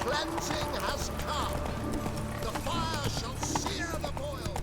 cleansing has come. The fire shall sear the boils.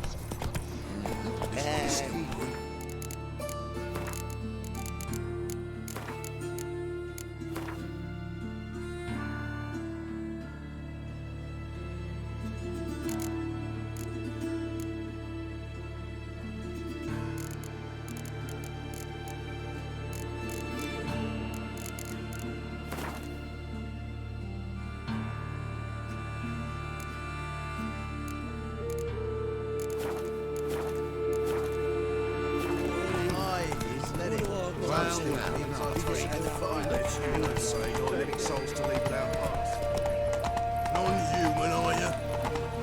Non-human, are you?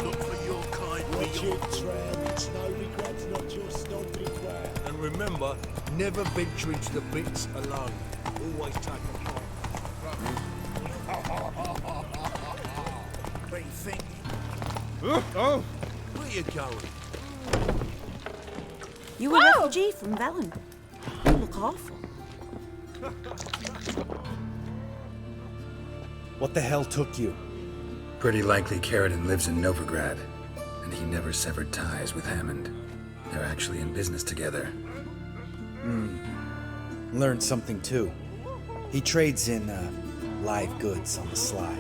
Look for your kind. Watch it, Tram. It's no regrets, not just on regret. And remember, never venture into the pits alone. Always take a part. What are you thinking? Oh! Where are you going? You a refugee from Velen? You look awful. What the hell took you? Pretty likely Carradine lives in Novigrad, and he never severed ties with Hammond. They're actually in business together. Learned something too. He trades in live goods on the sly.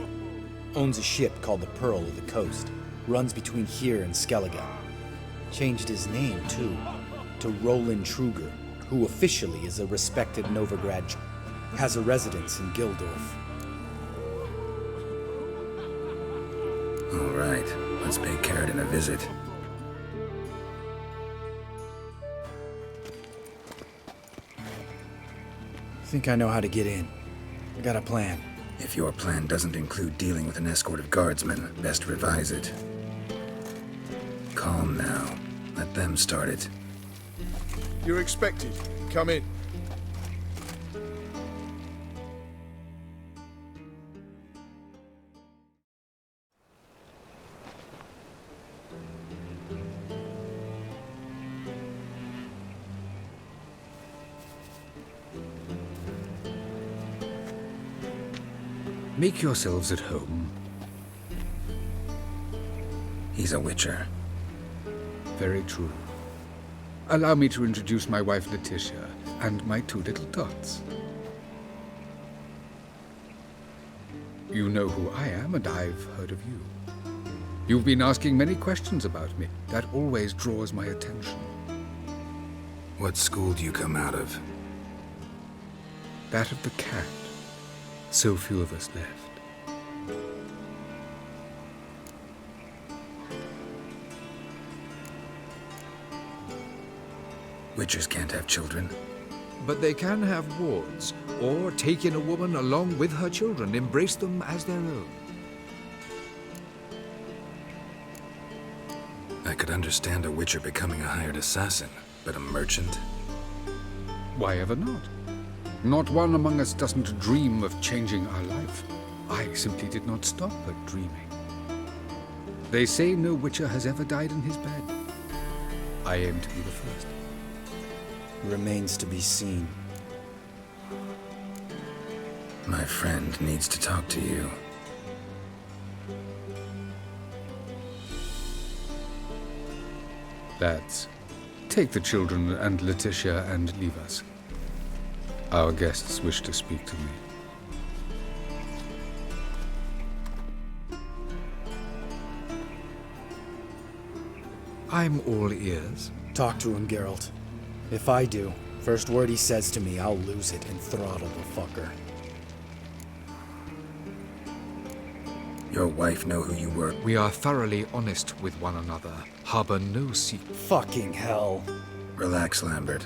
Owns a ship called the Pearl of the Coast. Runs between here and Skellige. Changed his name too, to Roland Truger, who officially is a respected Novigrad. Has a residence in Gildorf. All right, let's pay Carradine a visit. Think I know how to get in. I got a plan. If your plan doesn't include dealing with an escort of guardsmen, best revise it. Calm now. Let them start it. You're expected. Come in. Make yourselves at home. He's a witcher. Very true. Allow me to introduce my wife, Letitia, and my two little tots. You know who I am, and I've heard of you. You've been asking many questions about me. That always draws my attention. What school do you come out of? That of the cat. So few of us left. Witchers can't have children. But they can have wards, or take in a woman along with her children, embrace them as their own. I could understand a witcher becoming a hired assassin, but a merchant? Why ever not? Not one among us doesn't dream of changing our life. I simply did not stop at dreaming. They say no witcher has ever died in his bed. I aim to be the first. Remains to be seen. My friend needs to talk to you. Lads, take the children and Letitia and leave us. Our guests wish to speak to me. I'm all ears. Talk to him, Geralt. If I do, first word he says to me, I'll lose it and throttle the fucker. Your wife know who you were. We are thoroughly honest with one another, harbor no secret. Fucking hell. Relax, Lambert.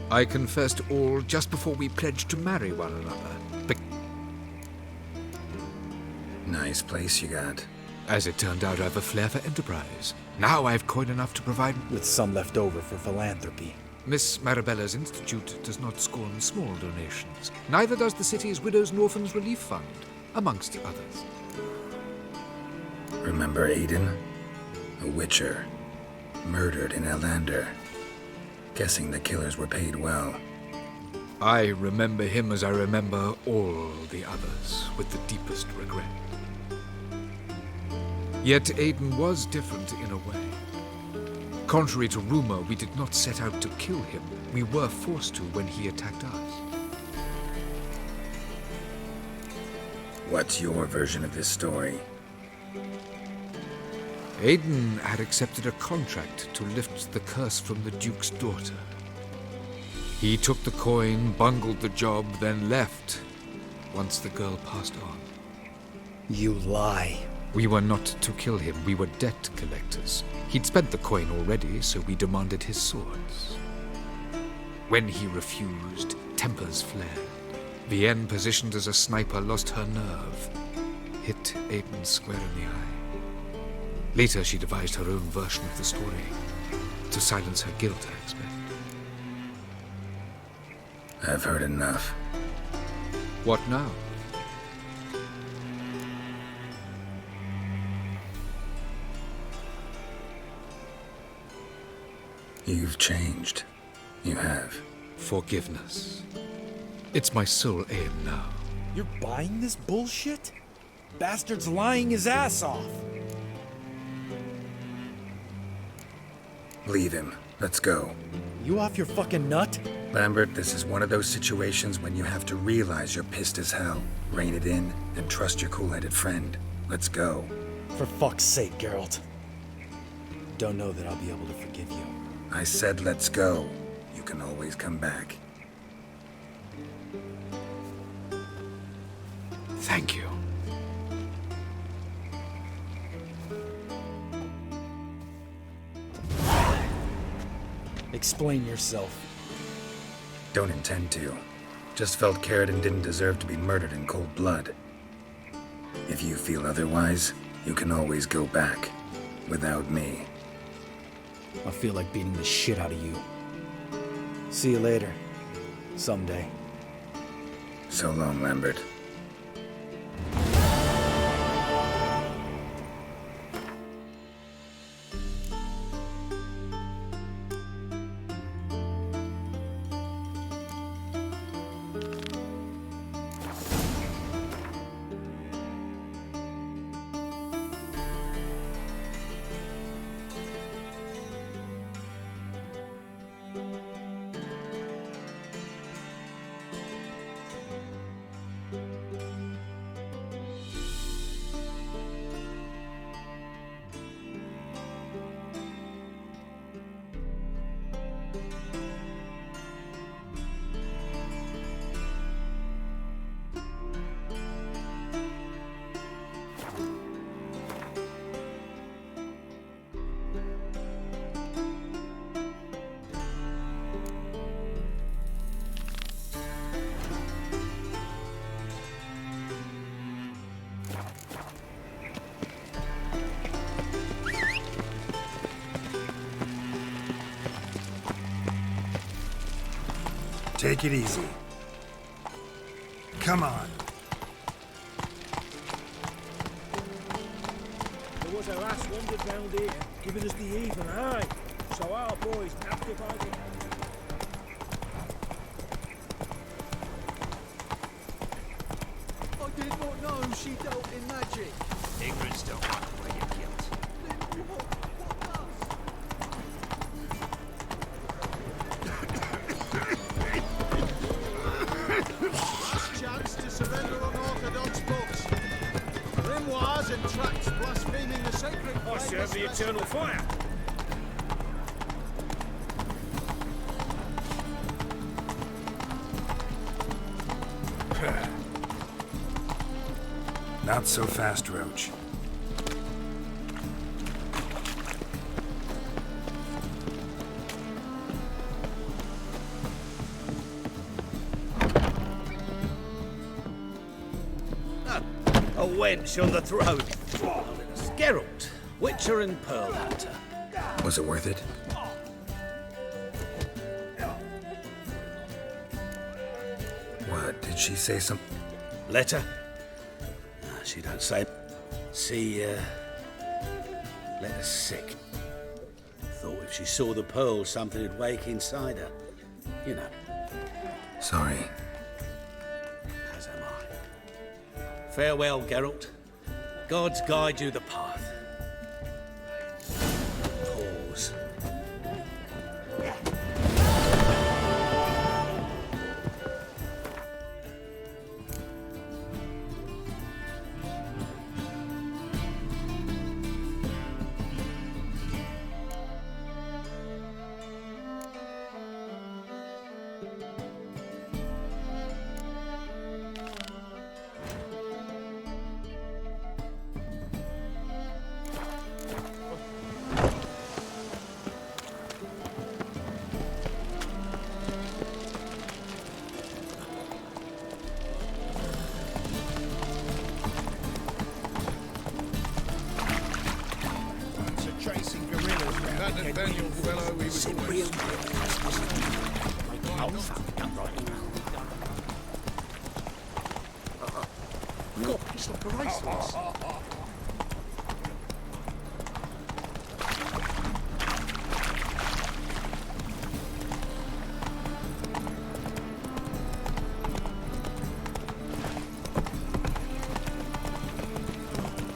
I confessed all just before we pledged to marry one another. Nice place you got. As it turned out, I have a flair for enterprise. Now I have coin enough to provide... With some left over for philanthropy. Miss Marabella's institute does not scorn small donations. Neither does the city's Widows and Orphans Relief Fund, amongst others. Remember Aiden? A witcher. Murdered in Elander. Guessing the killers were paid well. I remember him as I remember all the others, with the deepest regret. Yet Aiden was different in a way. Contrary to rumor, we did not set out to kill him. We were forced to when he attacked us. What's your version of this story? Aiden had accepted a contract to lift the curse from the Duke's daughter. He took the coin, bungled the job, then left, once the girl passed on. You lie. We were not to kill him, we were debt collectors. He'd spent the coin already, so we demanded his swords. When he refused, tempers flared. Vienne, positioned as a sniper, lost her nerve. Hit Aiden square in the eye. Later, she devised her own version of the story. To silence her guilt, I expect. I've heard enough. What now? You've changed. You have. Forgiveness. It's my sole aim now. You're buying this bullshit? Bastard's lying his ass off. Leave him. Let's go. You off your fucking nut? Lambert, this is one of those situations when you have to realize you're pissed as hell. Rein it in, and trust your cool-headed friend. Let's go. For fuck's sake, Geralt. Don't know that I'll be able to forgive you. I said let's go. You can always come back. Thank you. Explain yourself. Don't intend to. Just felt Carradine didn't deserve to be murdered in cold blood. If you feel otherwise, you can always go back. Without me. I feel like beating the shit out of you. See you later. Someday. So long, Lambert. Take it easy. Come on. There was a lass wandered round here, giving us the even eye. So our boys napped her by the... I did not know she dealt in magic. Ignorance don't wipe away your guilt. Chance to surrender unorthodox books. Grimoires and tracts blaspheming the sacred I serve the eternal fire. Not so fast, Roach. A wench on the throat. Geralt, Witcher and Pearl Hunter. Was it worth it? What, did she say something? Letter? She don't say. See, let her sick. Thought if she saw the pearl, something would wake inside her. You know, Sorry. as am I. Farewell, Geralt. Gods guide you the path. Pause. Chasing gorillas. That Nathaniel fellow, he was always... God, it's like a racehorse.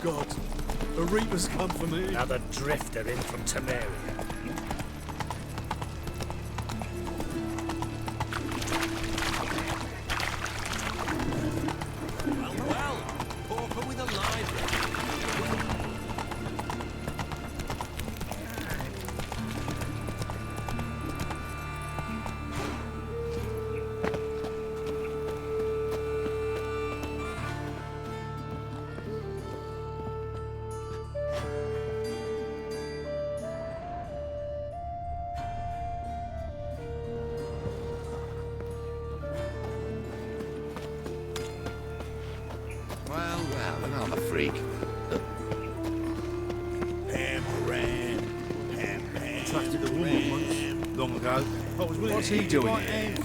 God, a reaper's come for me. Another drifter in from Temeria. Well, pauper with a library. Well, another freak. Trusted a woman once, long ago. What's he doing here?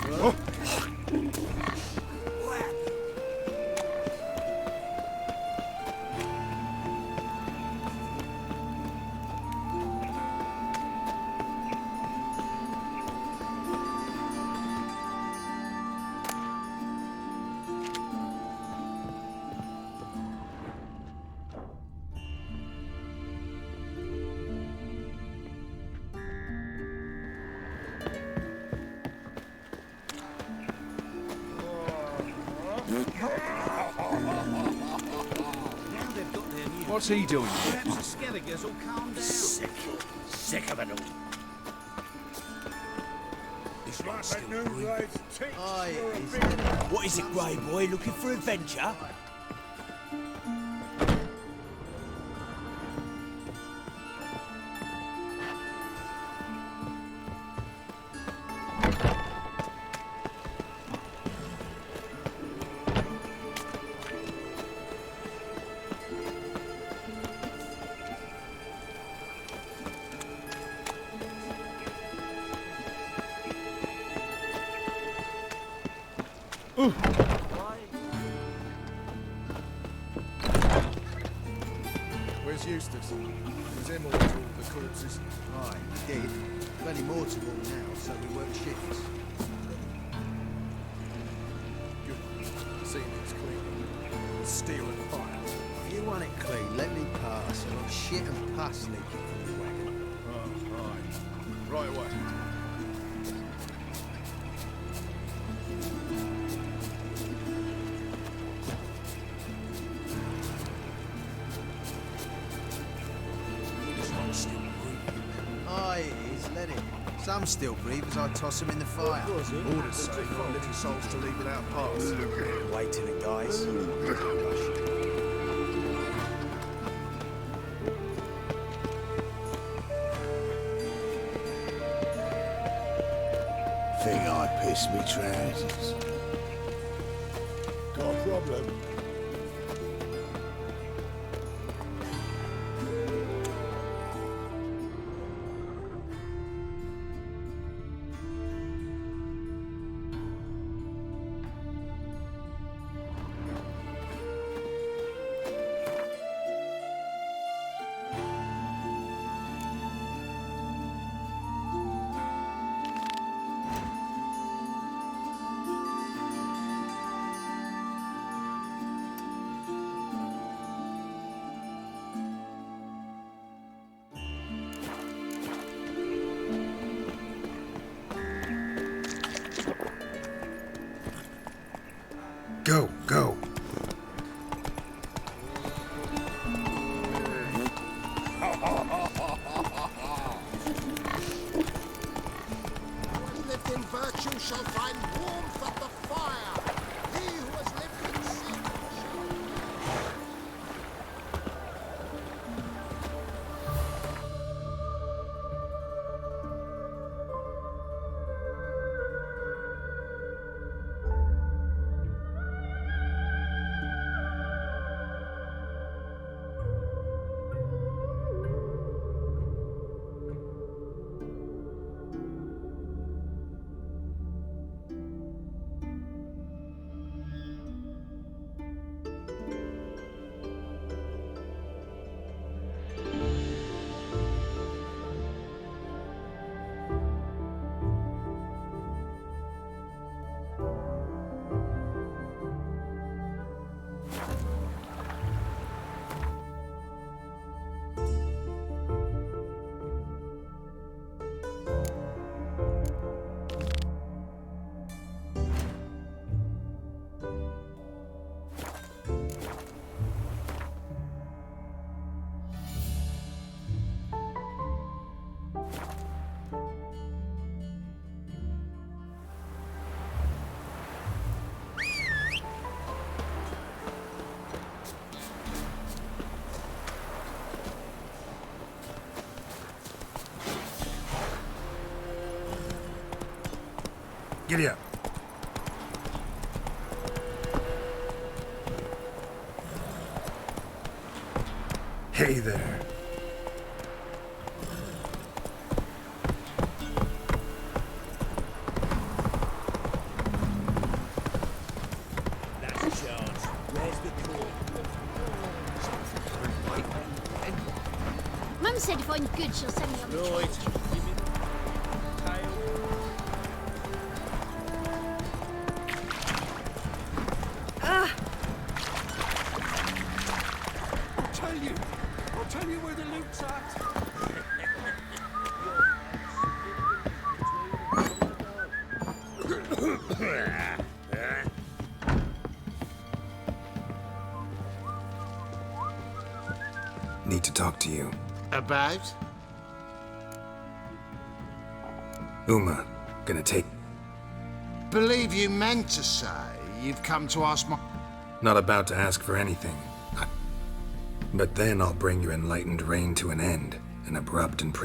What's he doing here? Perhaps the Skelliges will calm down. Sick of it all. What is it, Grey Boy? Looking for adventure? Where's Eustace? He's immortal, the corpses. Aye, dead. Plenty more to all now, so we work shifts. Good. Seeing it's clean. Steel and fire. If you want it clean, let me pass. I've got shit and pus leaking from the wagon. Oh, aye. Right away. Aye, it is, let it. Some still breathe as I toss them in the fire. Orders say no living souls to leave without pass. Wait till it dies. Kiss me trousers. Got a problem? Go, go. Who has lived in virtue shall find warmth at the fire. He who has lived in sin shall... Giddy up. Hey there. That's a chance. Where's the cord? Mum said if I'm good, she'll send me on the Right. trip. Give me the tail. I'll tell you where the loot's at. Need to talk to you. About? Uma, gonna take... Believe you meant to say you've come to ask my... Not about to ask for anything. But then I'll bring your enlightened reign to an end, an abrupt and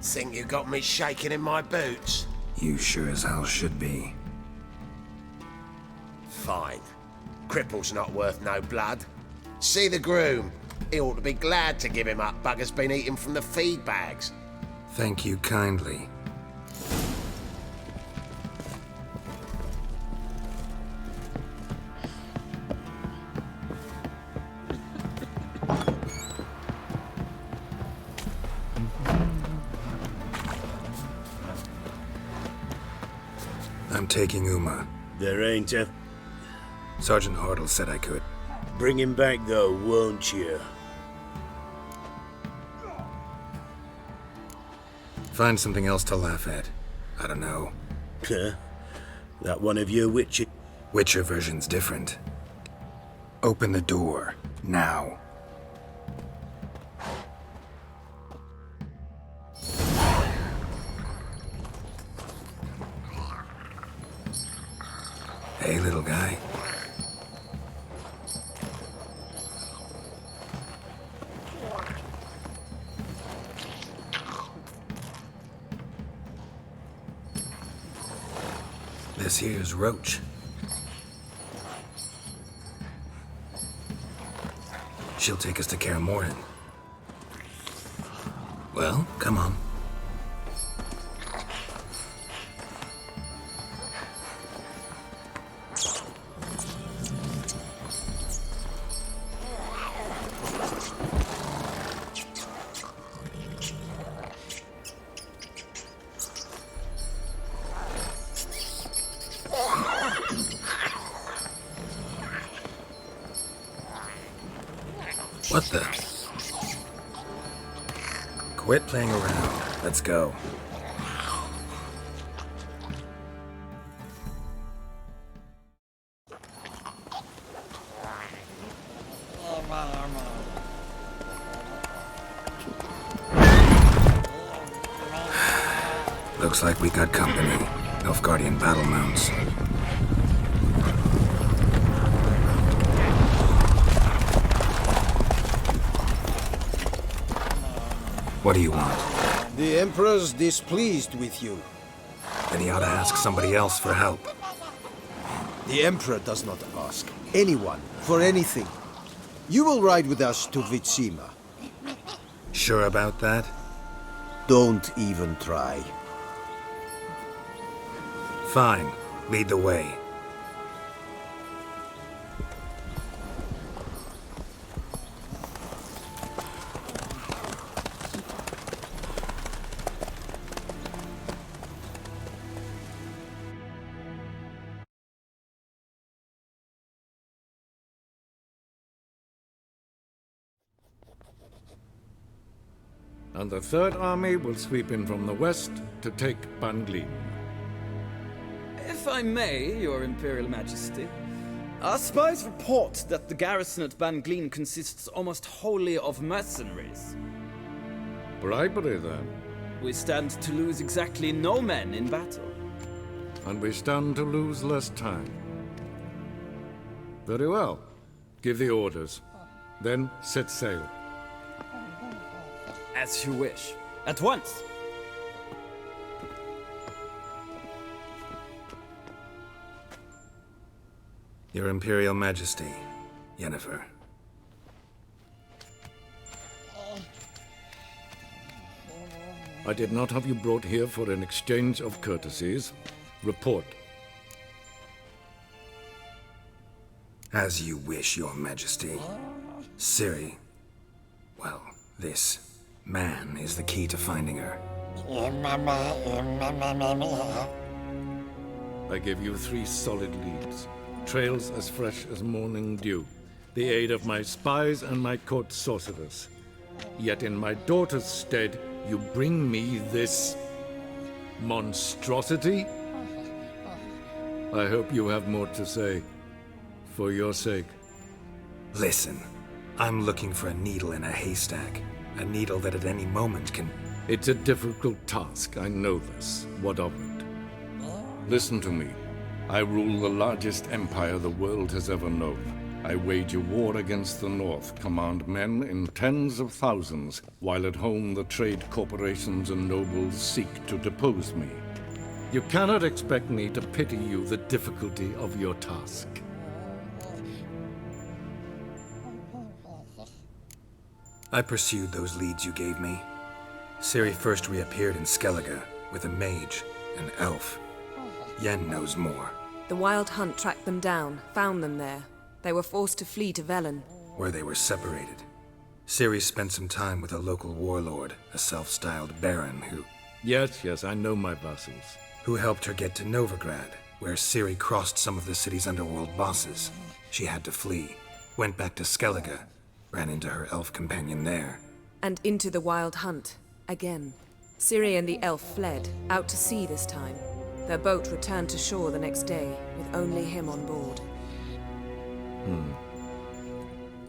Think you got me shaking in my boots? You sure as hell should be. Fine. Cripple's not worth no blood. See the groom. He ought to be glad to give him up. Bugger's been eating from the feed bags. Thank you kindly. I'm taking Uma. There ain't a... Sergeant Hartle said I could. Bring him back, though, won't you? Find something else to laugh at. I don't know. Huh? That one of your witches... Witcher version's different. Open the door. Now. Hey, little guy. This here's Roach. She'll take us to Kaer Morhen. Well, come on. What the? Quit playing around. Let's go. Looks like we got company. Nilfgaardian battle mounts. What do you want? The Emperor's displeased with you. Then he ought to ask somebody else for help. The Emperor does not ask anyone for anything. You will ride with us to Vitsima. Sure about that? Don't even try. Fine. Lead the way. And the Third Army will sweep in from the west to take Banglin. If I may, Your Imperial Majesty, our spies report that the garrison at Banglin consists almost wholly of mercenaries. Bribery, then. We stand to lose exactly no men in battle. And we stand to lose less time. Very well. Give the orders. Then set sail. As you wish. At once! Your Imperial Majesty, Yennefer. I did not have you brought here for an exchange of courtesies. Report. As you wish, Your Majesty. Ciri. Well, this man is the key to finding her. I give you 3 solid leads. Trails as fresh as morning dew. The aid of my spies and my court sorcerers. Yet in my daughter's stead, you bring me this monstrosity? I hope you have more to say. For your sake. Listen, I'm looking for a needle in a haystack. A needle that at any moment can... It's a difficult task, I know this. What of it? Listen to me. I rule the largest empire the world has ever known. I wage a war against the North, command men in tens of thousands, while at home the trade corporations and nobles seek to depose me. You cannot expect me to pity you the difficulty of your task. I pursued those leads you gave me. Ciri first reappeared in Skellige with a mage, an elf. Yen knows more. The Wild Hunt tracked them down, found them there. They were forced to flee to Velen. Where they were separated. Ciri spent some time with a local warlord, a self-styled baron who... Yes, I know my vassals. Who helped her get to Novigrad, where Ciri crossed some of the city's underworld bosses. She had to flee. Went back to Skellige. Ran into her elf companion there. And into the Wild Hunt. Again. Ciri and the elf fled, out to sea this time. Their boat returned to shore the next day, with only him on board.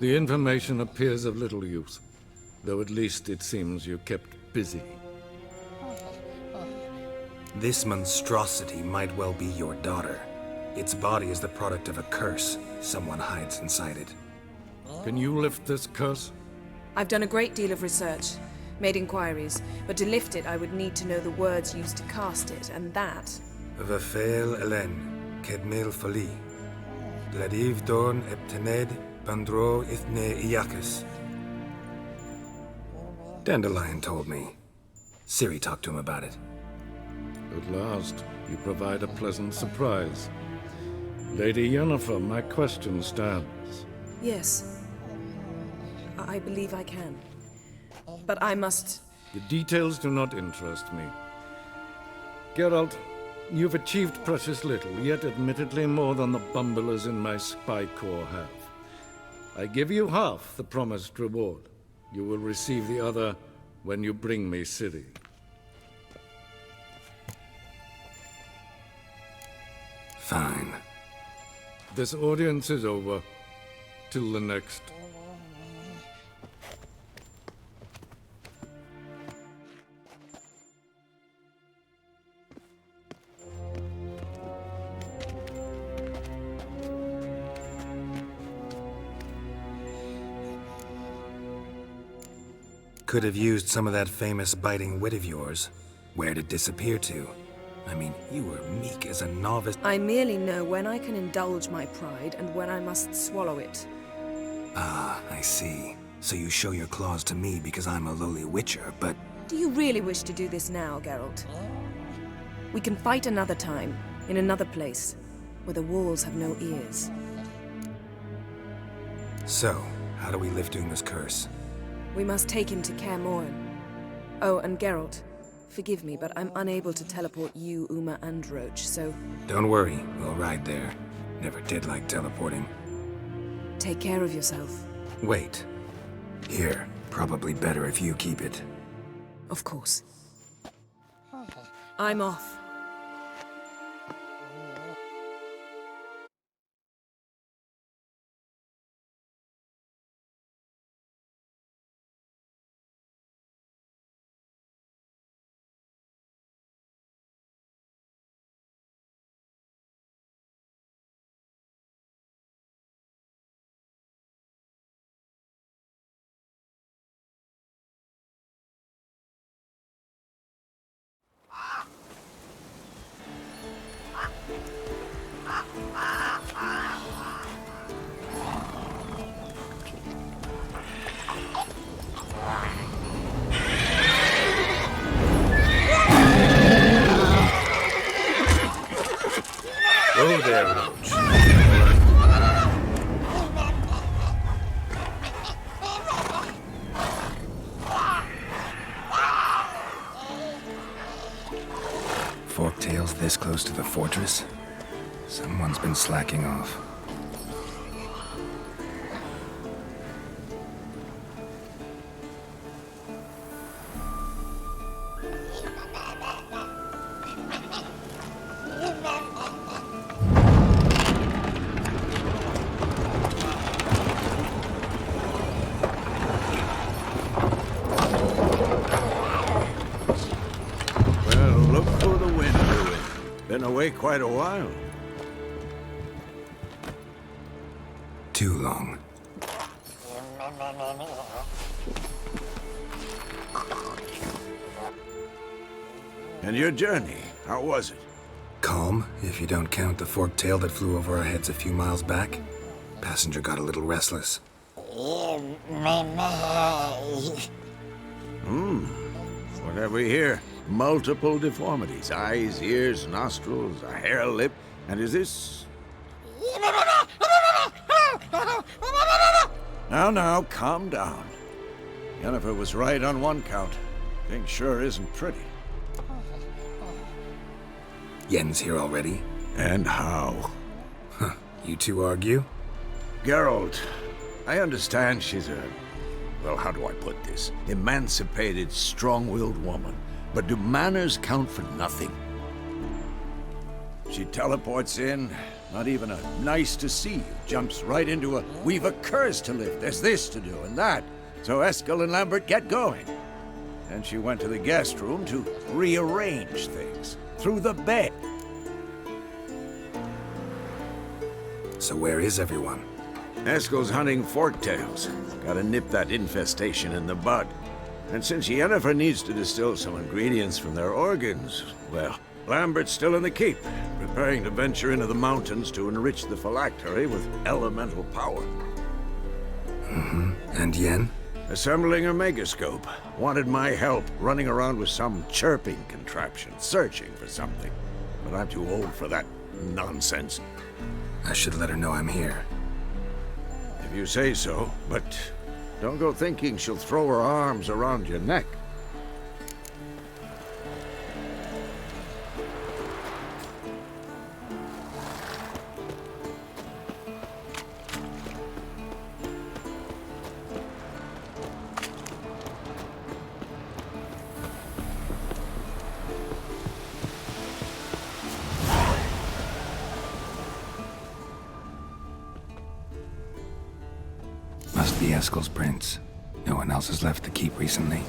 The information appears of little use, though at least it seems you kept busy. This monstrosity might well be your daughter. Its body is the product of a curse someone hides inside it. Can you lift this curse? I've done a great deal of research, made inquiries, but to lift it I would need to know the words used to cast it, and that Vafel Elen, Kedmil Fali, Gladiv Dorn Eptened, Bandro Ithne Iacus. Dandelion told me. Ciri talked to him about it. At last, you provide a pleasant surprise. Lady Yennefer, my question stands. Yes. I believe I can. But I must... The details do not interest me. Geralt, you've achieved precious little, yet admittedly more than the bumblers in my spy corps have. I give you half the promised reward. You will receive the other when you bring me Ciri. Fine. This audience is over. Till the next. Could have used some of that famous biting wit of yours. Where'd it disappear to? I mean, you were meek as a novice. I merely know when I can indulge my pride and when I must swallow it. Ah, I see. So you show your claws to me because I'm a lowly witcher, but... Do you really wish to do this now, Geralt? We can fight another time, in another place, where the walls have no ears. So, how do we lift Uma's curse? We must take him to Kaer Morhen. Oh, and Geralt, forgive me, but I'm unable to teleport you, Uma, and Roach, so... Don't worry, we'll ride there. Never did like teleporting. Take care of yourself. Wait. Here, probably better if you keep it. Of course. I'm off. Oh there, Roach. Forktails this close to the fortress? Someone's been slacking off. Been away quite a while. Too long. And your journey, how was it? Calm, if you don't count the forktail that flew over our heads a few miles back. Passenger got a little restless. What have we here? Multiple deformities. Eyes, ears, nostrils, a hair lip. And is this... Now, calm down. Yennefer was right on one count. Thing sure isn't pretty. Yen's here already? And how? Huh. You two argue? Geralt, I understand she's a... Well, how do I put this? Emancipated, strong-willed woman. But do manners count for nothing? She teleports in, not even a nice to see you, jumps right into a we've a curse to lift, there's this to do and that. So Eskel and Lambert get going. And she went to the guest room to rearrange things through the bed. So where is everyone? Eskel's hunting forktails. Gotta nip that infestation in the bud. And since Yennefer needs to distill some ingredients from their organs, well, Lambert's still in the keep, preparing to venture into the mountains to enrich the phylactery with elemental power. And Yen? Assembling a megascope. Wanted my help running around with some chirping contraption, searching for something. But I'm too old for that nonsense. I should let her know I'm here. If you say so, but don't go thinking she'll throw her arms around your neck. Must be Eskel's prints. No one else has left the keep recently.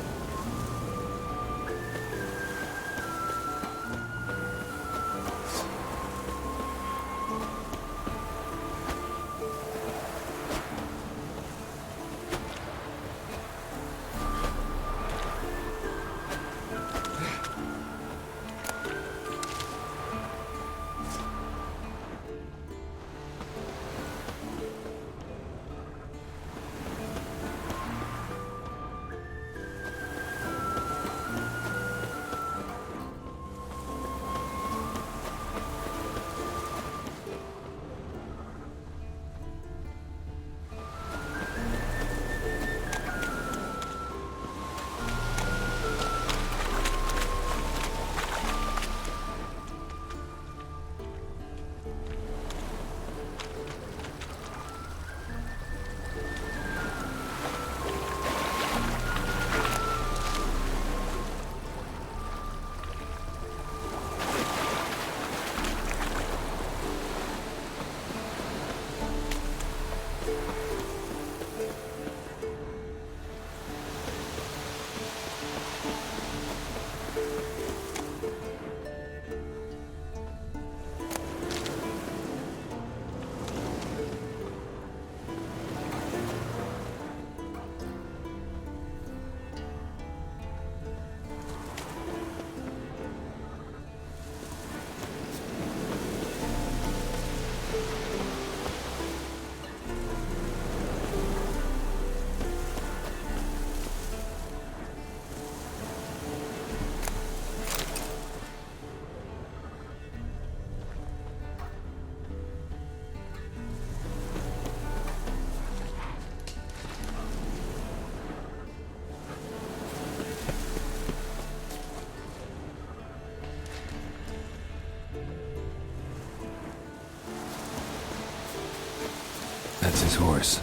That's his horse.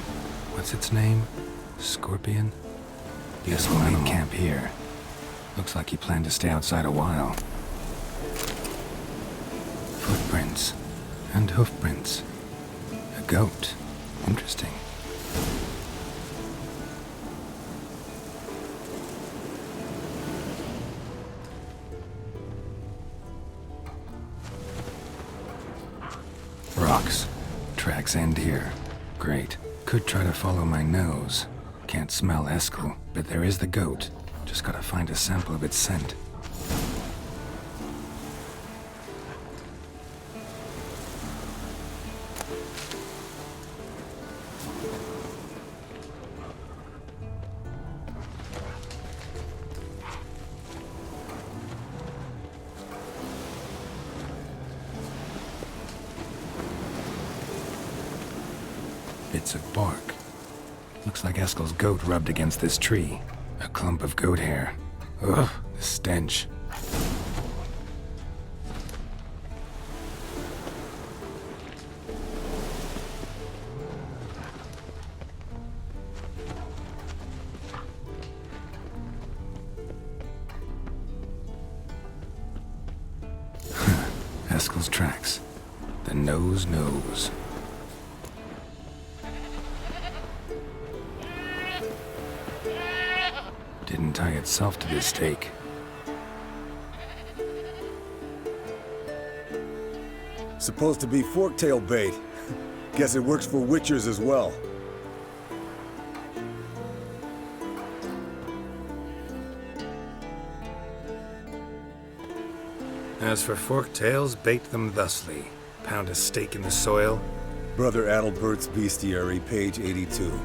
What's its name? Scorpion? Guess we'll made camp here. Looks like he planned to stay outside a while. Footprints. And hoofprints. A goat. Interesting. Rocks. Tracks end here. Great. Could try to follow my nose. Can't smell Eskel, but there is the goat. Just gotta find a sample of its scent. Bits of bark. Looks like Eskel's goat rubbed against this tree. A clump of goat hair. Ugh, the stench. Eskel's tracks. The nose knows. Didn't tie itself to this stake. Supposed to be forktail bait. Guess it works for witchers as well. As for forked tails, bait them thusly. Pound a stake in the soil. Brother Adalbert's Bestiary, page 82.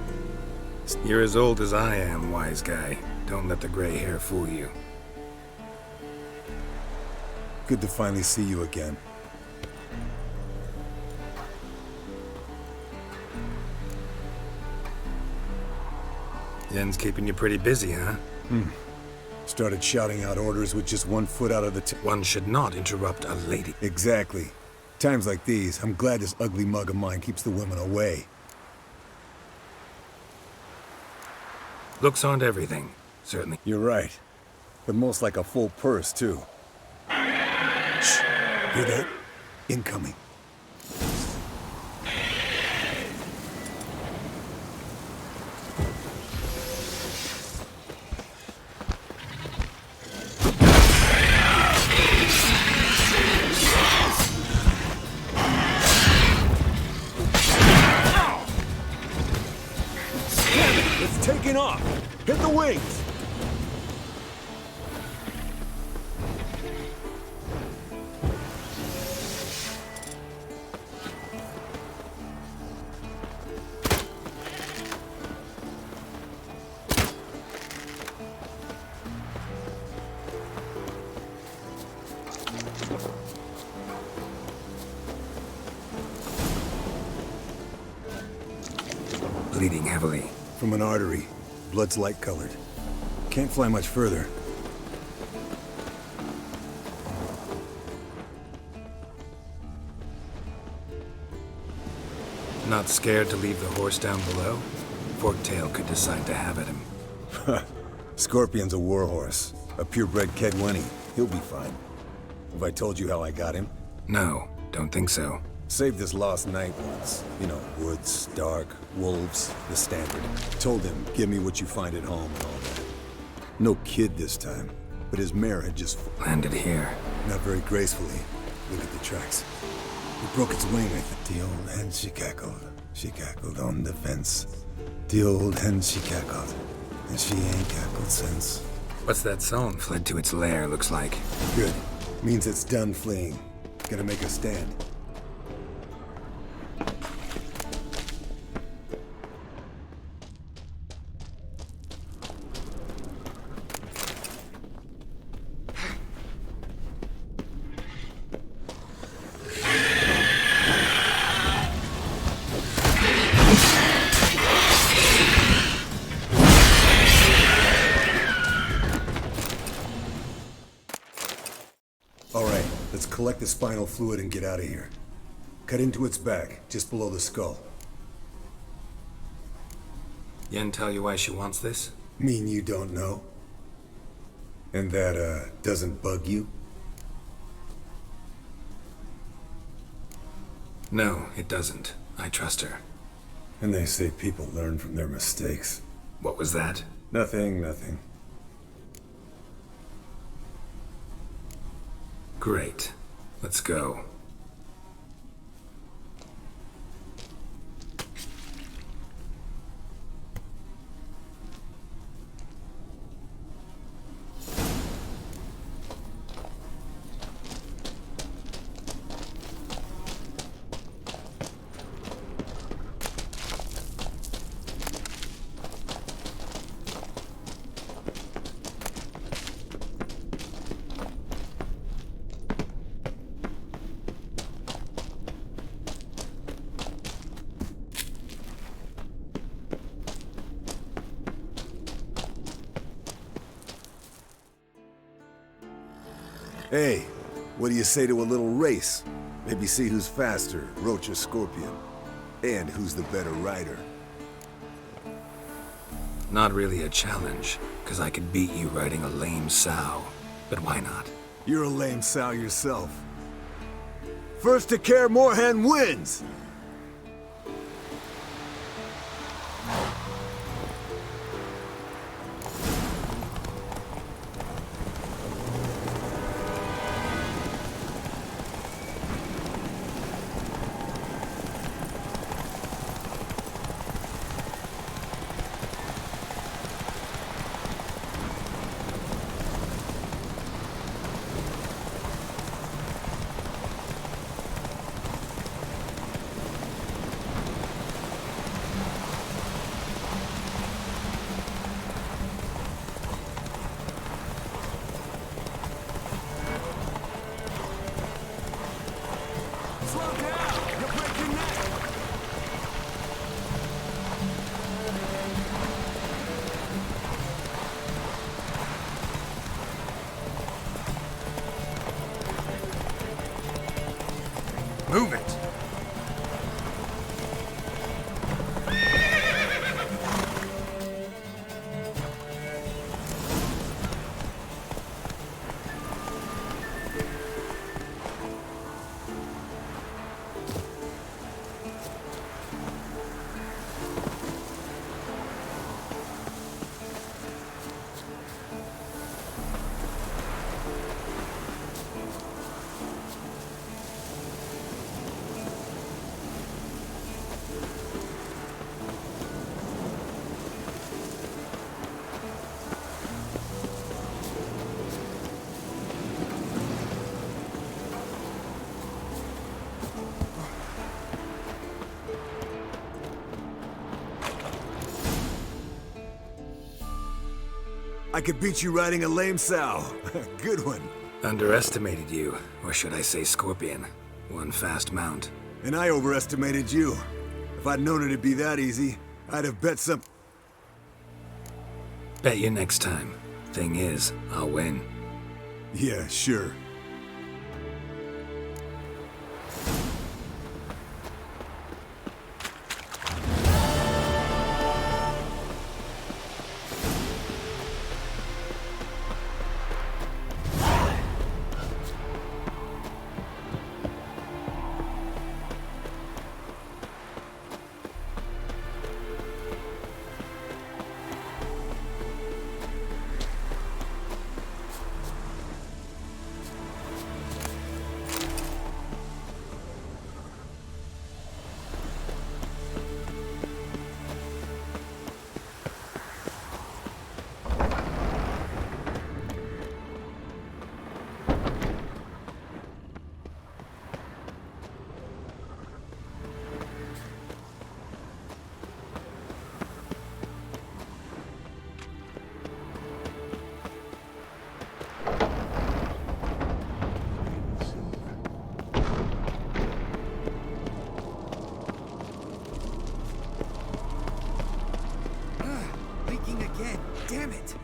You're as old as I am, wise guy. Don't let the gray hair fool you. Good to finally see you again. Yen's keeping you pretty busy, huh? Started shouting out orders with just one foot out of the One should not interrupt a lady. Exactly. Times like these, I'm glad this ugly mug of mine keeps the women away. Looks aren't everything, certainly. You're right. But most like a full purse, too. Shh. Hear that? Incoming. It's taking off! Hit the wings! Bleeding heavily. From an artery. Blood's light-colored. Can't fly much further. Not scared to leave the horse down below? Forktail could decide to have at him. Scorpion's a warhorse. A purebred Kedwenny. He'll be fine. Have I told you how I got him? No, don't think so. Saved this lost knight once. You know, woods, dark, wolves, the standard. Told him, give me what you find at home and all that. No kid this time, but his mare had just landed here. Not very gracefully. Look at the tracks. It broke its wing, I think. The old hen, she cackled. She cackled on the fence. The old hen, she cackled. And she ain't cackled since. What's that song? Fled to its lair, looks like. Good. Means it's done fleeing. Gonna make a stand. Collect the spinal fluid and get out of here. Cut into its back, just below the skull. Yen tell you why she wants this? Mean you don't know? And that, doesn't bug you? No, it doesn't. I trust her. And they say people learn from their mistakes. What was that? Nothing, nothing. Great. Let's go. Hey, what do you say to a little race? Maybe see who's faster, Roach or Scorpion. And who's the better rider. Not really a challenge, because I could beat you riding a lame sow. But why not? You're a lame sow yourself. First to Kaer Morhen wins! I could beat you riding a lame sow. Good one. Underestimated you, or should I say Scorpion. One fast mount. And I overestimated you. If I'd known it'd be that easy, I'd have bet some... Bet you next time. Thing is, I'll win. Yeah, sure. Leaking again. Damn it.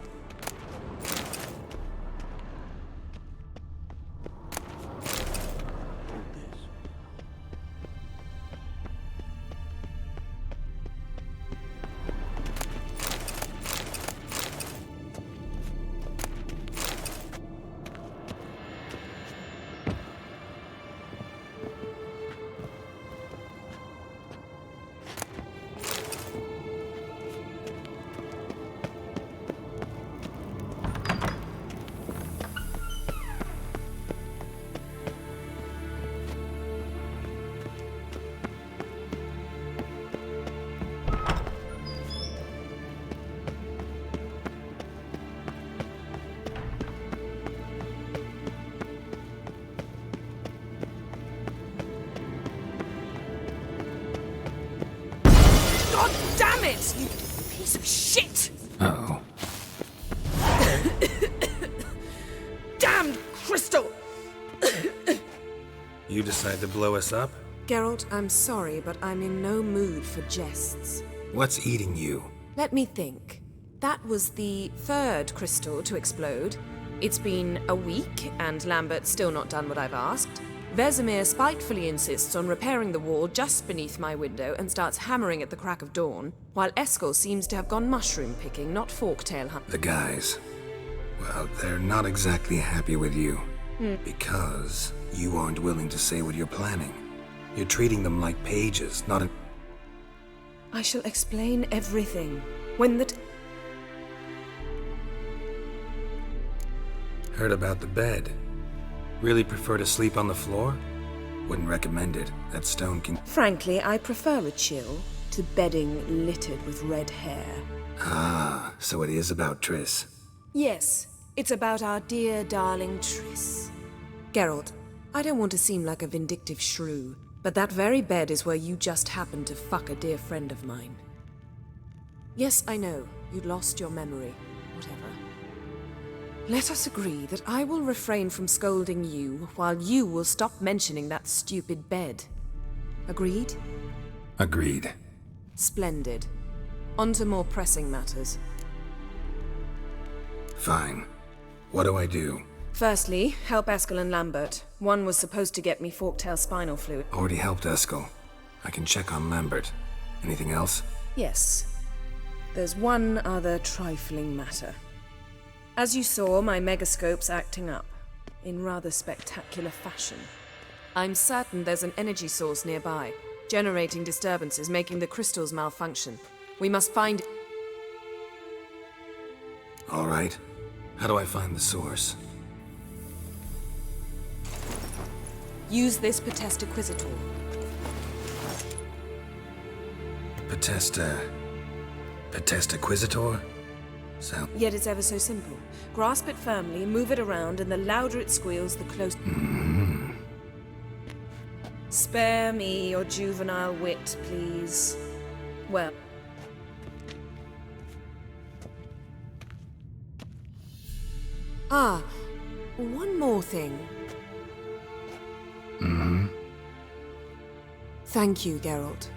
God damn it! You piece of shit! Uh-oh. Damned crystal! You decide to blow us up? Geralt, I'm sorry, but I'm in no mood for jests. What's eating you? Let me think. That was the third crystal to explode. It's been a week, and Lambert's still not done what I've asked. Vesemir spitefully insists on repairing the wall just beneath my window and starts hammering at the crack of dawn, while Eskel seems to have gone mushroom picking, not forktail hunting. The guys. Well, they're not exactly happy with you. Because you aren't willing to say what you're planning. You're treating them like pages, not an... I shall explain everything when the... Heard about the bed. Really prefer to sleep on the floor? Wouldn't recommend it. That stone can... Frankly, I prefer a chill to bedding littered with red hair. Ah, so it is about Triss. Yes, it's about our dear darling Triss. Geralt, I don't want to seem like a vindictive shrew, but that very bed is where you just happened to fuck a dear friend of mine. Yes, I know, you'd lost your memory. Whatever. Let us agree that I will refrain from scolding you, while you will stop mentioning that stupid bed. Agreed? Agreed. Splendid. On to more pressing matters. Fine. What do I do? Firstly, help Eskel and Lambert. One was supposed to get me forktail spinal fluid. Already helped Eskel. I can check on Lambert. Anything else? Yes. There's one other trifling matter. As you saw, my megascope's acting up, in rather spectacular fashion. I'm certain there's an energy source nearby, generating disturbances, making the crystals malfunction. We must find... All right. How do I find the source? Use this Potesta Quisitor. Potesta Quisitor? So... Yet it's ever so simple. Grasp it firmly, move it around, and the louder it squeals, the closer... Spare me your juvenile wit, please. Well... Ah, one more thing. Mm-hmm. Thank you, Geralt.